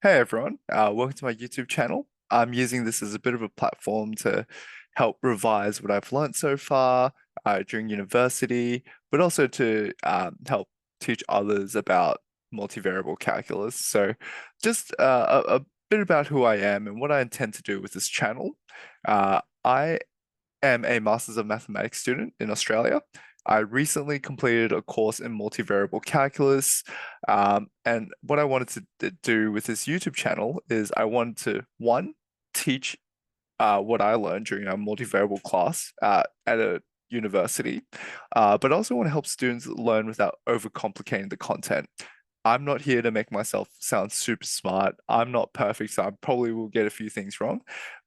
Hey everyone, welcome to my YouTube channel. I'm using this as a bit of a platform to help revise what I've learned so far during university, but also to help teach others about multivariable calculus. So, just a bit about who I am and what I intend to do with this channel. I am a Masters of Mathematics student in Australia. I recently completed a course in multivariable calculus. And what I wanted to do with this YouTube channel is I wanted to, one, teach what I learned during a multivariable class at a university, but I also want to help students learn without overcomplicating the content. I'm not here to make myself sound super smart. I'm not perfect, so I probably will get a few things wrong.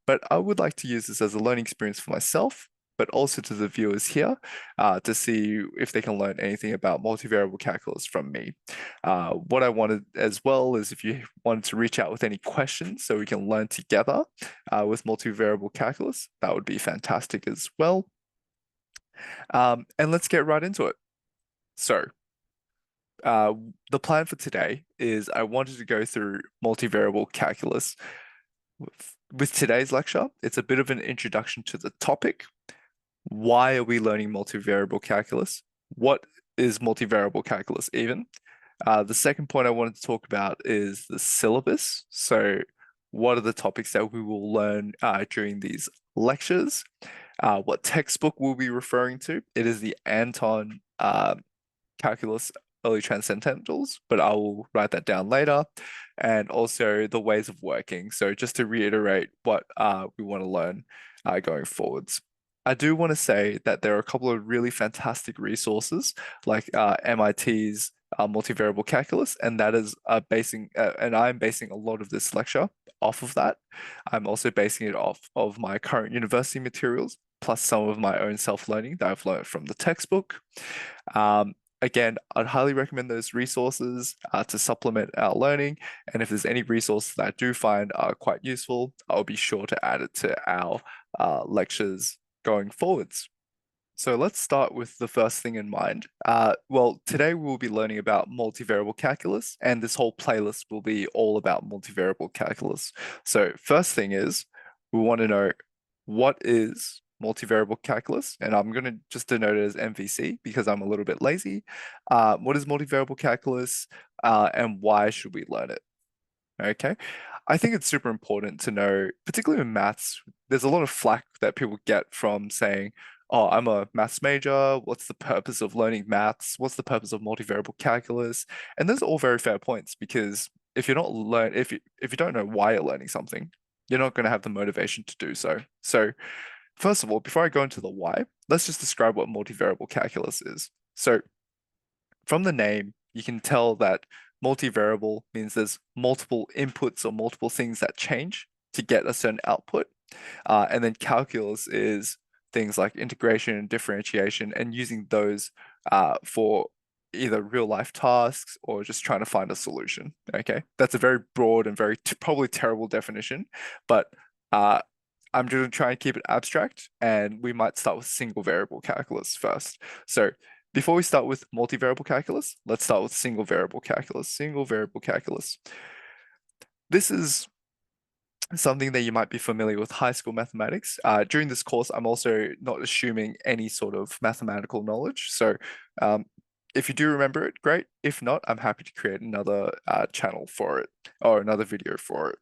But I would like to use this as a learning experience for myself, but also to the viewers here to see if they can learn anything about multivariable calculus from me. What I wanted as well is if you wanted to reach out with any questions so we can learn together with multivariable calculus, that would be fantastic as well. And let's get right into it. So, uh, the plan for today is I wanted to go through multivariable calculus. With today's lecture, it's a bit of an introduction to the topic. Why are we learning multivariable calculus? What is multivariable calculus even? The second point I wanted to talk about is the syllabus. So, what are the topics that we will learn during these lectures? What textbook we'll be referring to? It is the Anton calculus early transcendentals, but I will write that down later. And also the ways of working. So just to reiterate what we want to learn going forwards. I do want to say that there are a couple of really fantastic resources like MIT's multivariable calculus, and that is and I'm basing a lot of this lecture off of that. I'm also basing it off of my current university materials, plus some of my own self-learning that I've learned from the textbook. Again, I'd highly recommend those resources to supplement our learning. And if there's any resources that I do find are quite useful, I'll be sure to add it to our lectures going forwards. So let's start with the first thing in mind. Well, today we will be learning about multivariable calculus, and this whole playlist will be all about multivariable calculus. So first thing is, we want to know what is multivariable calculus, and I'm going to just denote it as MVC because I'm a little bit lazy. What is multivariable calculus, and why should we learn it? Okay. I think it's super important to know, particularly in maths, there's a lot of flack that people get from saying, oh, I'm a maths major. What's the purpose of learning maths? What's the purpose of multivariable calculus? And those are all very fair points because if you don't know why you're learning something, you're not going to have the motivation to do so. So, first of all, before I go into the why, let's just describe what multivariable calculus is. So, from the name, you can tell that multivariable means there's multiple inputs or multiple things that change to get a certain output. And then calculus is things like integration and differentiation and using those for either real life tasks or just trying to find a solution. Okay, that's a very broad and very probably terrible definition, but uh, I'm going to try and keep it abstract, and we might start with single variable calculus first. So before we start with multivariable calculus, let's start with single variable calculus. Single variable calculus. This is something that you might be familiar with high school mathematics. During this course, I'm also not assuming any sort of mathematical knowledge. So um, if you do remember it, great. If not, I'm happy to create another channel for it or another video for it.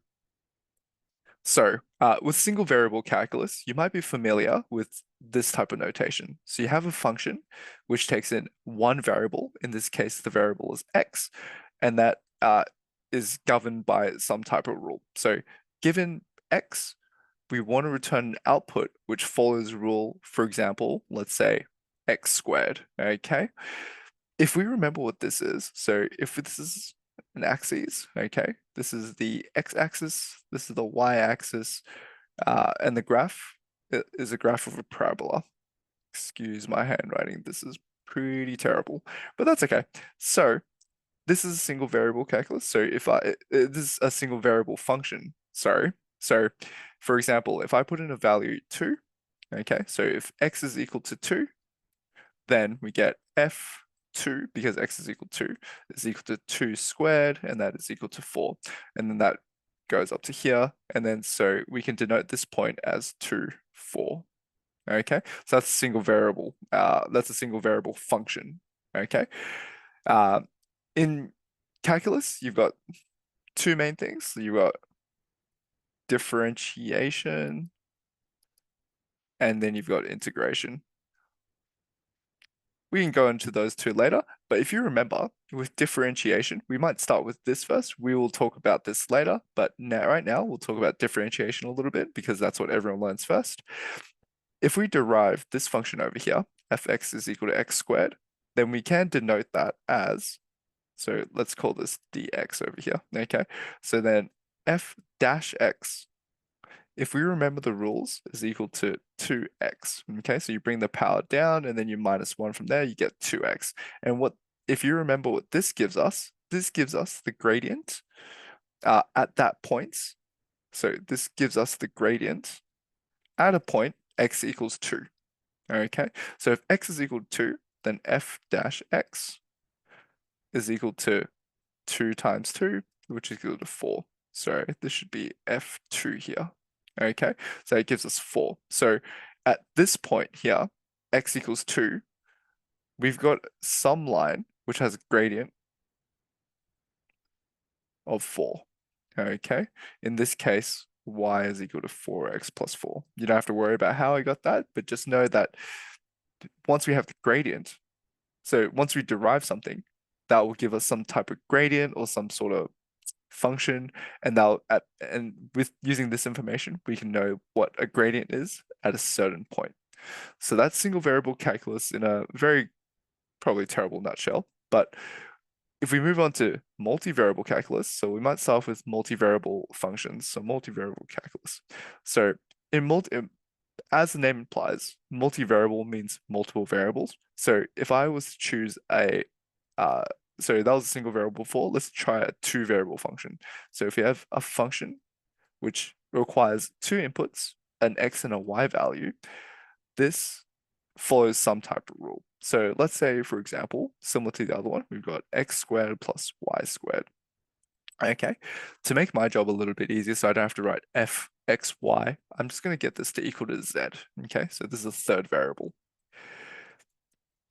So, with single variable calculus, you might be familiar with this type of notation. So you have a function which takes in one variable, in this case, the variable is x, and that is governed by some type of rule. So given x, we want to return an output which follows a rule, for example, let's say x squared, okay? If we remember what this is, so if this is an axis, okay, this is the x-axis, this is the y-axis, and the graph is a graph of a parabola. Excuse my handwriting, this is pretty terrible, but that's okay. So this is a single variable calculus. So this is a single variable function, sorry. So for example, if I put in a value 2, okay, so if x is equal to 2, then we get f 2 because x is equal to 2 is equal to 2 squared, and that is equal to 4. And then that goes up to here, and then so we can denote this point as 2, 4. Okay, so that's a single variable. That's a single variable function. Okay, uh, in calculus, you've got two main things. So you've got differentiation, and then you've got integration. We can go into those two later, but if you remember, with differentiation, we might start with this first. We will talk about this later, but now, right now, we'll talk about differentiation a little bit because that's what everyone learns first. If we derive this function over here, fx is equal to x squared, then we can denote that as, so let's call this dx over here, okay? So then f dash x, if we remember the rules, is equal to 2x, okay? So you bring the power down and then you minus 1 from there, you get 2x. And what, if you remember what this gives us the gradient at that point. So this gives us the gradient at a point x equals 2, okay? So if x is equal to 2, then f dash x is equal to 2 times 2, which is equal to 4. So this should be f2 here. Okay, so it gives us 4. So at this point here, x equals 2, we've got some line which has a gradient of 4. Okay, in this case, y is equal to 4x plus 4. You don't have to worry about how I got that, but just know that once we have the gradient, so once we derive something, that will give us some type of gradient or some sort of function, and with using this information, we can know what a gradient is at a certain point. So that's single variable calculus in a very probably terrible nutshell. But if we move on to multivariable calculus, so we might start with multivariable functions. So multivariable calculus. So as the name implies, multivariable means multiple variables. So if I was to choose so that was a single variable before, let's try a two variable function. So if you have a function which requires two inputs, an x and a y value, this follows some type of rule. So let's say, for example, similar to the other one, we've got x squared plus y squared. Okay, to make my job a little bit easier, so I don't have to write f x y, I'm just going to get this to equal to z. Okay, so this is a third variable.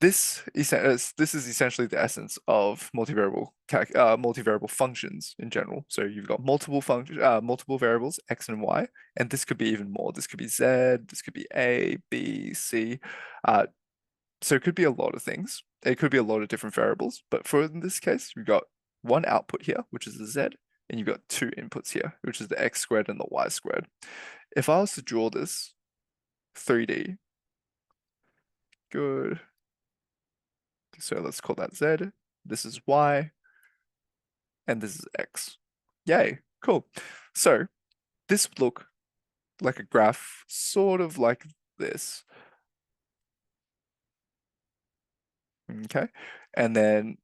This is essentially the essence of multivariable functions in general. So you've got multiple variables x and y, and this could be even more. This could be z, this could be a, b, c. So it could be a lot of things. It could be a lot of different variables, but for in this case, we've got one output here, which is the z, and you've got two inputs here, which is the x squared and the y squared. If I was to draw this 3D, good. So let's call that z. This is y, and this is x. Yay, cool. So this would look like a graph, sort of like this. Okay, and then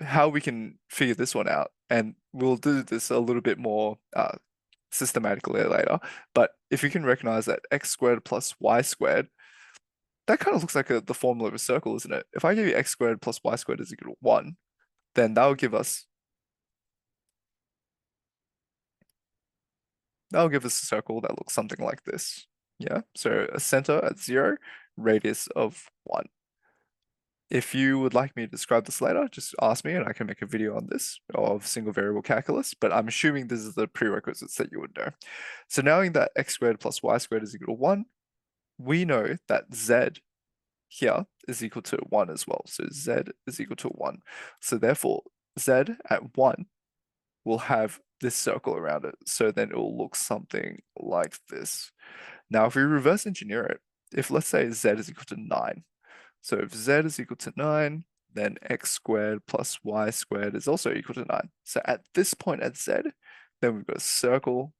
how we can figure this one out, and we'll do this a little bit more systematically later, but if you can recognize that x squared plus y squared, that kind of looks like the formula of a circle, isn't it? If I give you x squared plus y squared is equal to 1, then that will give us a circle that looks something like this. Yeah, so a center at 0, radius of 1. If you would like me to describe this later, just ask me and I can make a video on this of single variable calculus, but I'm assuming this is the prerequisites that you would know. So knowing that x squared plus y squared is equal to 1, we know that z here is equal to 1 as well. So z is equal to 1. So therefore, z at 1 will have this circle around it. So then it will look something like this. Now, if we reverse engineer it, if let's say z is equal to 9, so if z is equal to 9, then x squared plus y squared is also equal to 9. So at this point at z, then we've got a circle,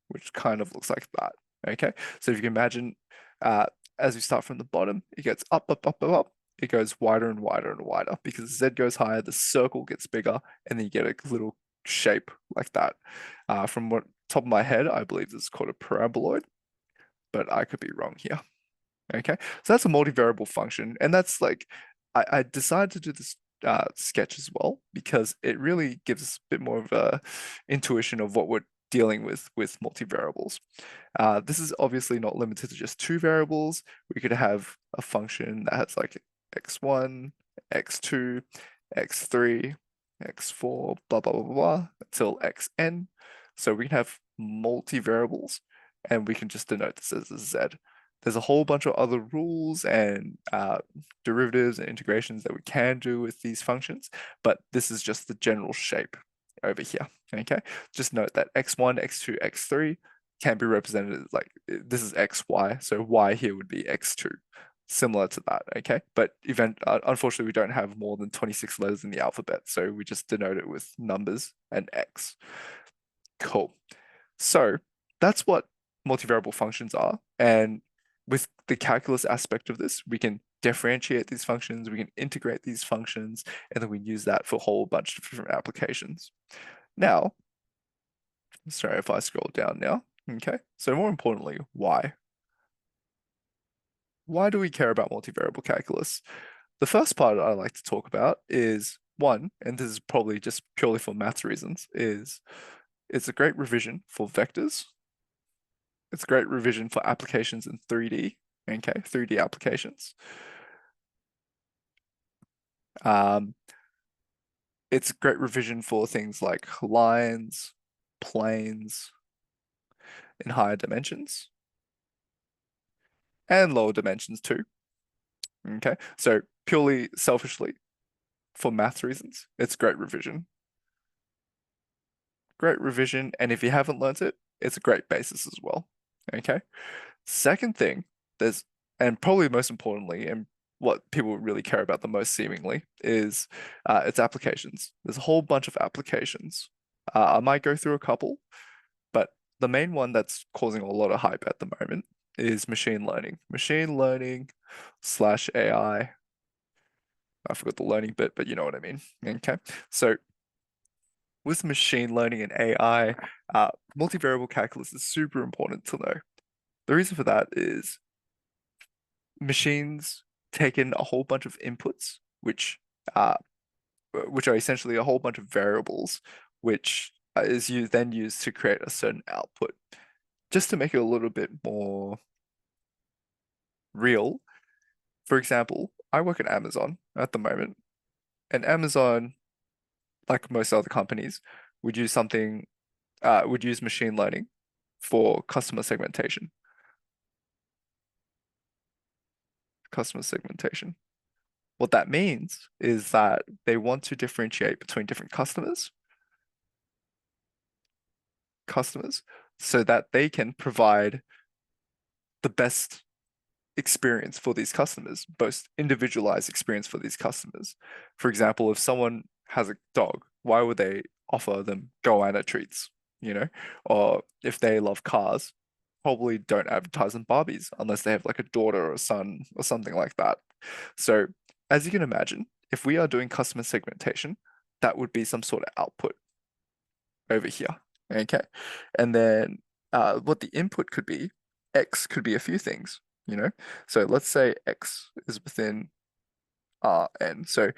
which kind of looks like that. Okay, so if you can imagine, as we start from the bottom, it gets up, up, up, up, up. It goes wider and wider and wider because z goes higher, the circle gets bigger, and then you get a little shape like that. From what top of my head, I believe this is called a paraboloid, but I could be wrong here. Okay, so that's a multivariable function, and that's like I decided to do this sketch as well because it really gives us a bit more of a intuition of what we're dealing with multivariables. This is obviously not limited to just two variables. We could have a function that has like x1, x2, x3, x4, blah, blah, blah, blah, until xn. So we can have multivariables and we can just denote this as a z. There's a whole bunch of other rules and derivatives and integrations that we can do with these functions, but this is just the general shape over here, okay? Just note that x1, x2, x3 can be represented as like, this is xy, so y here would be x2, similar to that, okay? But unfortunately, we don't have more than 26 letters in the alphabet, so we just denote it with numbers and x. Cool. So that's what multivariable functions are. And with the calculus aspect of this, we can differentiate these functions, we can integrate these functions, and then we use that for a whole bunch of different applications. Now, sorry if I scroll down now. Okay, so more importantly, why? Why do we care about multivariable calculus? The first part I like to talk about is one, and this is probably just purely for maths reasons, is it's a great revision for vectors. It's a great revision for applications in 3D, okay, 3D applications. Um, it's a great revision for things like lines, planes in higher dimensions, and lower dimensions too. Okay, so purely selfishly, for maths reasons, it's great revision. Great revision, and if you haven't learnt it, it's a great basis as well. Okay. Second thing, there's, and probably most importantly, and what people really care about the most seemingly, is its applications. There's a whole bunch of applications. I might go through a couple, but the main one that's causing a lot of hype at the moment is machine learning. Machine learning slash AI. I forgot the learning bit, but you know what I mean. Okay. So with machine learning and AI, multivariable calculus is super important to know. The reason for that is machines take in a whole bunch of inputs, uh, which are essentially a whole bunch of variables, which is then used to create a certain output. Just to make it a little bit more real, for example, I work at Amazon at the moment, and Amazon, like most other companies, would use something, would use machine learning for customer segmentation. Customer segmentation. What that means is that they want to differentiate between different customers, so that they can provide the best experience for these customers, most individualized experience for these customers. For example, if someone has a dog, why would they offer them goanna treats, you know? Or if they love cars, probably don't advertise on Barbies unless they have like a daughter or a son or something like that. So, as you can imagine, if we are doing customer segmentation, that would be some sort of output over here. Okay. And then what the input could be, X could be a few things, you know? So let's say X is within N. So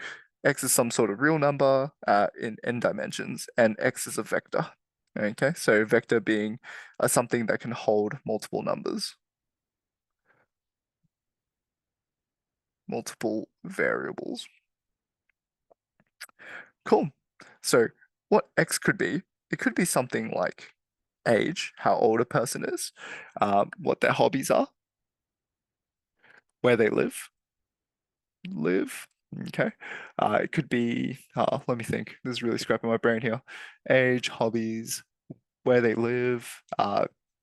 X is some sort of real number in N dimensions, and X is a vector. Okay. So vector being something that can hold multiple numbers, multiple variables. Cool. So what X could be, it could be something like age, how old a person is, what their hobbies are, where they live. Okay. It could be, let me think. This is really scrapping my brain here. Age, hobbies, where they live,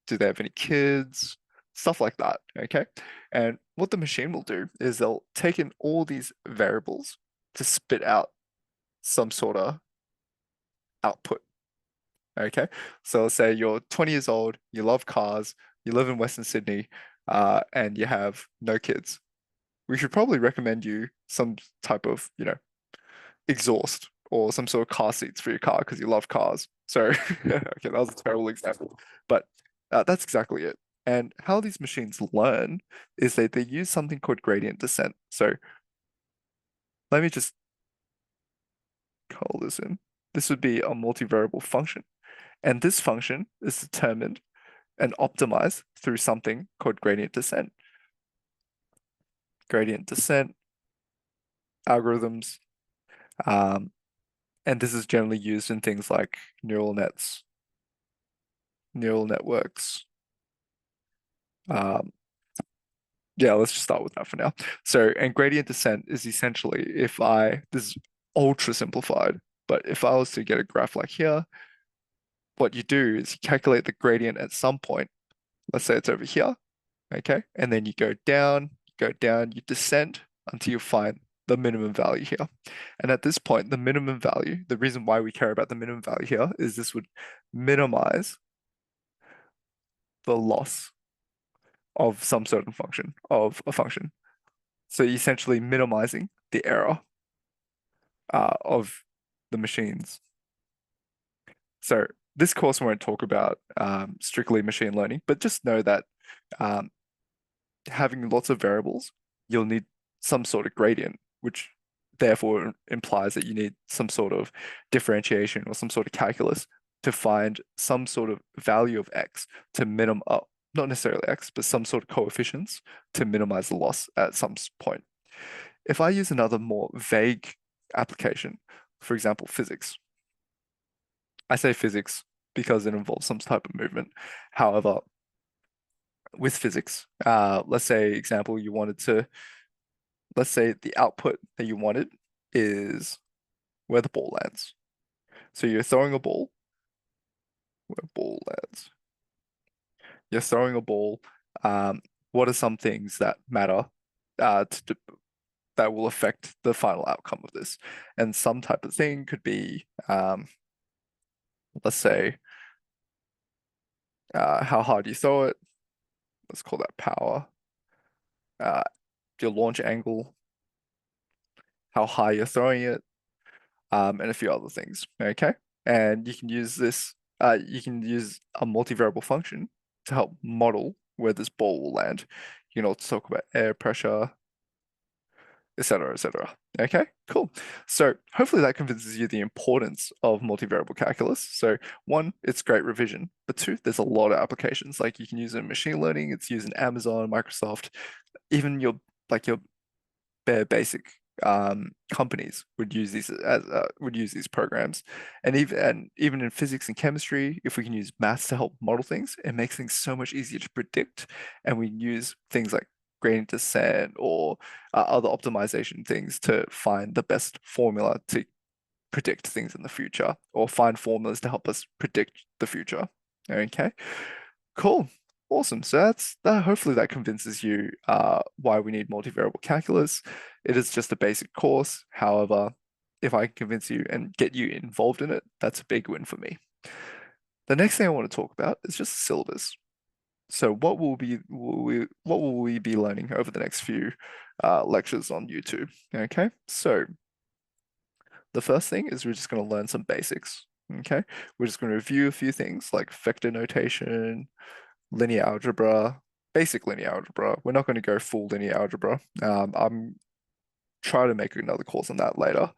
do they have any kids, stuff like that. Okay. And what the machine will do is they'll take in all these variables to spit out some sort of output. Okay. So let's say you're 20 years old, you love cars, you live in Western Sydney, and you have no kids. We should probably recommend you some type of, exhaust or some sort of car seats for your car because you love cars. So, okay, that was a terrible example, but that's exactly it. And how these machines learn is that they use something called gradient descent. So let me just call this in. This would be a multivariable function. And this function is determined and optimized through something called gradient descent. Gradient descent algorithms. Um, and this is generally used in things like neural nets, neural networks. Um, yeah, let's just start with that for now. So, and gradient descent is essentially this is ultra simplified, but if I was to get a graph like here, what you do is you calculate the gradient at some point. Let's say it's over here, okay? And then you go down, you descend until you find the minimum value here. And at this point, the minimum value, the reason why we care about the minimum value here is this would minimize the loss of some certain function, of a function. So you're essentially minimizing the error of the machines. So this course won't talk about strictly machine learning, but just know that um, having lots of variables, you'll need some sort of gradient, which therefore implies that you need some sort of differentiation or some sort of calculus to find some sort of value of x to minimum, not necessarily x, but some sort of coefficients to minimize the loss at some point. If I use another more vague application, for example, physics, I say physics because it involves some type of movement. However, with physics, let's say example, let's say the output that you wanted is where the ball lands. So you're throwing a ball where ball lands. You're throwing a ball. Um, what are some things that matter that will affect the final outcome of this? And some type of thing could be, let's say, how hard you throw it. Let's call that power. Uh, your launch angle, how high you're throwing it, and a few other things. Okay, and you can use a multivariable function to help model where this ball will land. You can also talk about air pressure, etc., etc. Okay, cool. So hopefully that convinces you the importance of multivariable calculus. So one, it's great revision, but two, there's a lot of applications. Like you can use it in machine learning, it's used in Amazon, Microsoft, even your bare basic companies would use these programs, and even in physics and chemistry, if we can use maths to help model things, it makes things so much easier to predict. And we use things like gradient descent or other optimization things to find the best formula to predict things in the future, or find formulas to help us predict the future. Okay. Cool. Awesome. So that hopefully that convinces you why we need multivariable calculus. It is just a basic course. However, if I can convince you and get you involved in it, that's a big win for me. The next thing I want to talk about is just syllabus. So what will we be learning over the next few lectures on YouTube? Okay. So the first thing is we're just going to learn some basics. Okay. We're just going to review a few things like vector notation, linear algebra, basic linear algebra. We're not going to go full linear algebra. I'm trying to make another course on that later.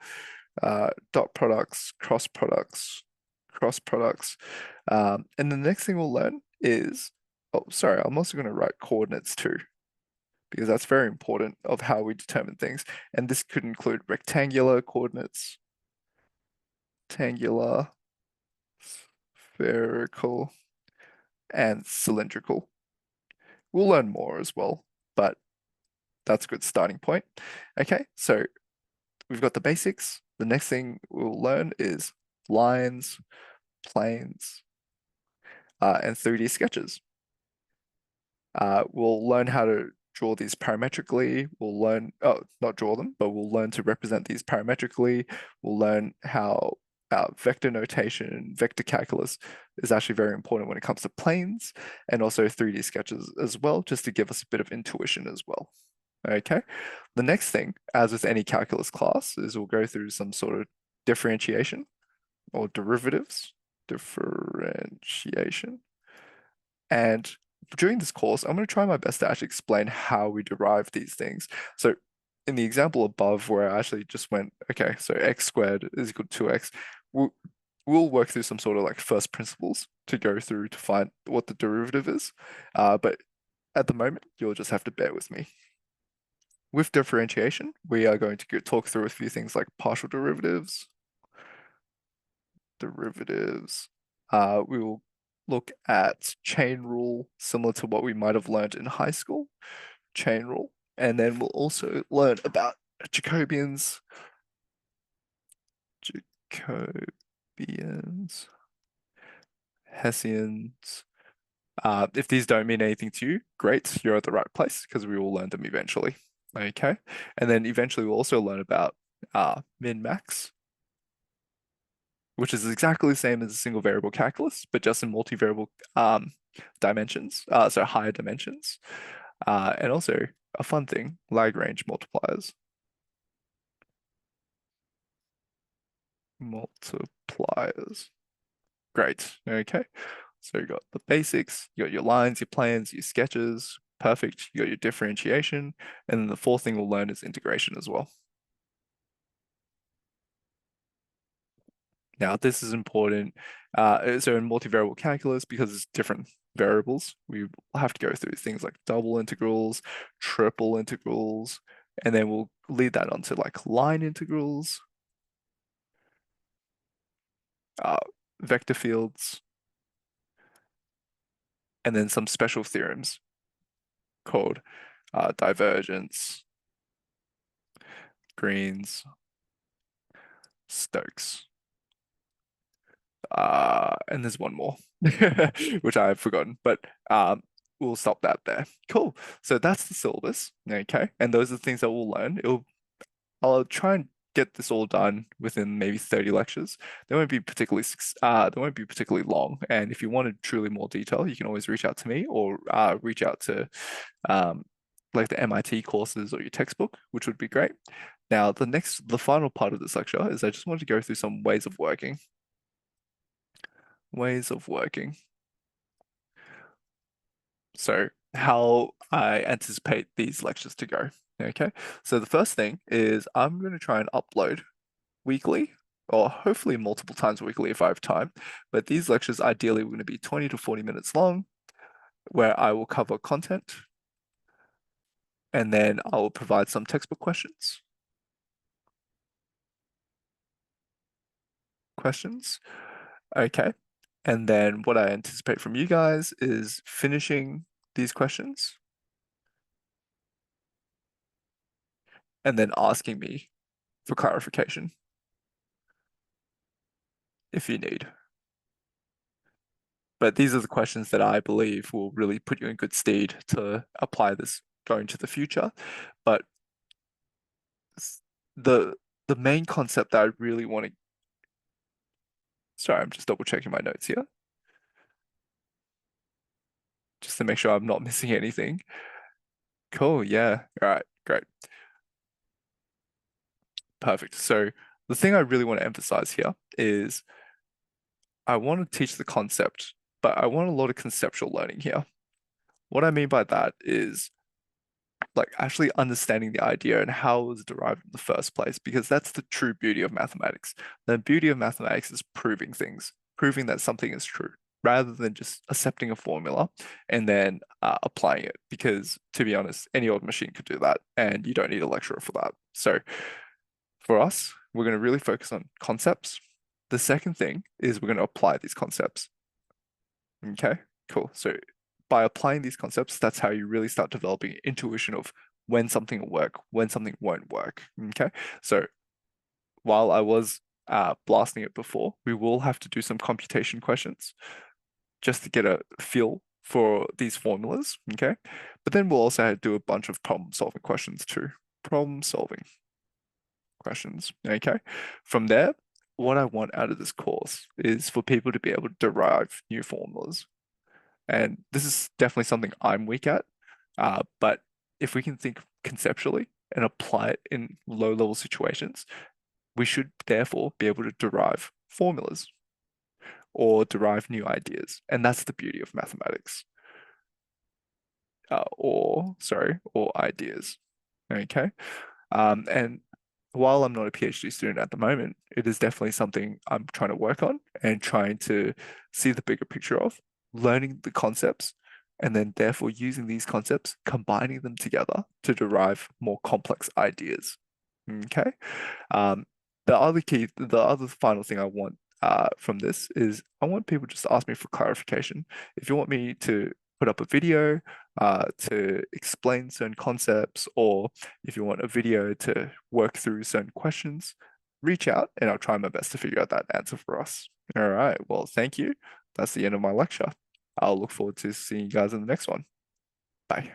Dot products, cross products. And the next thing we'll learn is, oh, sorry, I'm also going to write coordinates too, because that's very important of how we determine things. And this could include rectangular coordinates, rectangular, spherical, and cylindrical. We'll learn more as well, but that's a good starting point. Okay, so we've got the basics. The next thing we'll learn is lines, planes, and 3D sketches. We'll learn how to draw these parametrically. We'll learn, oh, not draw them, but we'll learn to represent these parametrically. We'll learn how vector notation, vector calculus is actually very important when it comes to planes, and also 3D sketches as well, just to give us a bit of intuition as well. Okay. The next thing, as with any calculus class, is we'll go through some sort of differentiation or derivatives, differentiation. And during this course, I'm going to try my best to actually explain how we derive these things. So in the example above where I actually just went, okay, so x squared is equal to 2x, we'll, we'll work through some sort of like first principles to go through to find what the derivative is. But at the moment, you'll just have to bear with me. With differentiation, we are going to talk through a few things like partial derivatives, derivatives. We will look at chain rule, similar to what we might have learned in high school, chain rule. And then we'll also learn about Jacobians, Jacobians, Hessians. If these don't mean anything to you, great, you're at the right place because we will learn them eventually. Okay. And then eventually we'll also learn about min-max, which is exactly the same as a single variable calculus, but just in multivariable dimensions, so higher dimensions. And also a fun thing, Lagrange multipliers. Multipliers. Great. Okay. So you got the basics, you got your lines, your planes, your sketches. Perfect. You got your differentiation. And then the fourth thing we'll learn is integration as well. Now, this is important. So in multivariable calculus, because it's different variables, we have to go through things like double integrals, triple integrals, and then we'll lead that onto like line integrals, uh, vector fields, and then some special theorems called divergence, Green's, Stokes. And there's one more, which I've forgotten, but we'll stop that there. Cool. So that's the syllabus, okay? And those are the things that we'll learn. I'll try and get this all done within maybe 30 lectures. They won't be particularly long. And if you wanted truly more detail, you can always reach out to me or reach out to um, like the MIT courses or your textbook, which would be great. Now, the final part of this lecture is I just wanted to go through some ways of working. Ways of working. So how I anticipate these lectures to go. Okay. So the first thing is I'm going to try and upload weekly or hopefully multiple times weekly if I have time. But these lectures ideally are going to be 20 to 40 minutes long, where I will cover content and then I will provide some textbook questions. Questions. Okay. And then what I anticipate from you guys is finishing these questions and then asking me for clarification if you need. But these are the questions that I believe will really put you in good stead to apply this going to the future. But the the main concept that I really want to, sorry, I'm just double checking my notes here, just to make sure I'm not missing anything. Cool, yeah. All right, great. Perfect. So the thing I really want to emphasize here is I want to teach the concept, but I want a lot of conceptual learning here. What I mean by that is like actually understanding the idea and how it was derived in the first place, because that's the true beauty of mathematics. The beauty of mathematics is proving things, proving that something is true, rather than just accepting a formula and then applying it. Because to be honest, any old machine could do that, and you don't need a lecturer for that. So for us, we're going to really focus on concepts. The second thing is we're going to apply these concepts. Okay, cool. So by applying these concepts, that's how you really start developing intuition of when something will work, when something won't work. Okay, so while I was blasting it before, we will have to do some computation questions just to get a feel for these formulas. Okay, but then we'll also do a bunch of problem solving questions too. Problem solving questions. Okay, from there, what I want out of this course is for people to be able to derive new formulas. And this is definitely something I'm weak at. But if we can think conceptually and apply it in low level situations, we should therefore be able to derive formulas or derive new ideas. And that's the beauty of mathematics. Or ideas. Okay. And while I'm not a PhD student at the moment, it is definitely something I'm trying to work on and trying to see the bigger picture of, learning the concepts, and then therefore using these concepts, combining them together to derive more complex ideas. Okay. Um, the other final thing I want from this is I want people just to ask me for clarification. If you want me to put up a video to explain certain concepts, or if you want a video to work through certain questions, reach out and I'll try my best to figure out that answer for us. All right. Well, thank you. That's the end of my lecture. I'll look forward to seeing you guys in the next one. Bye.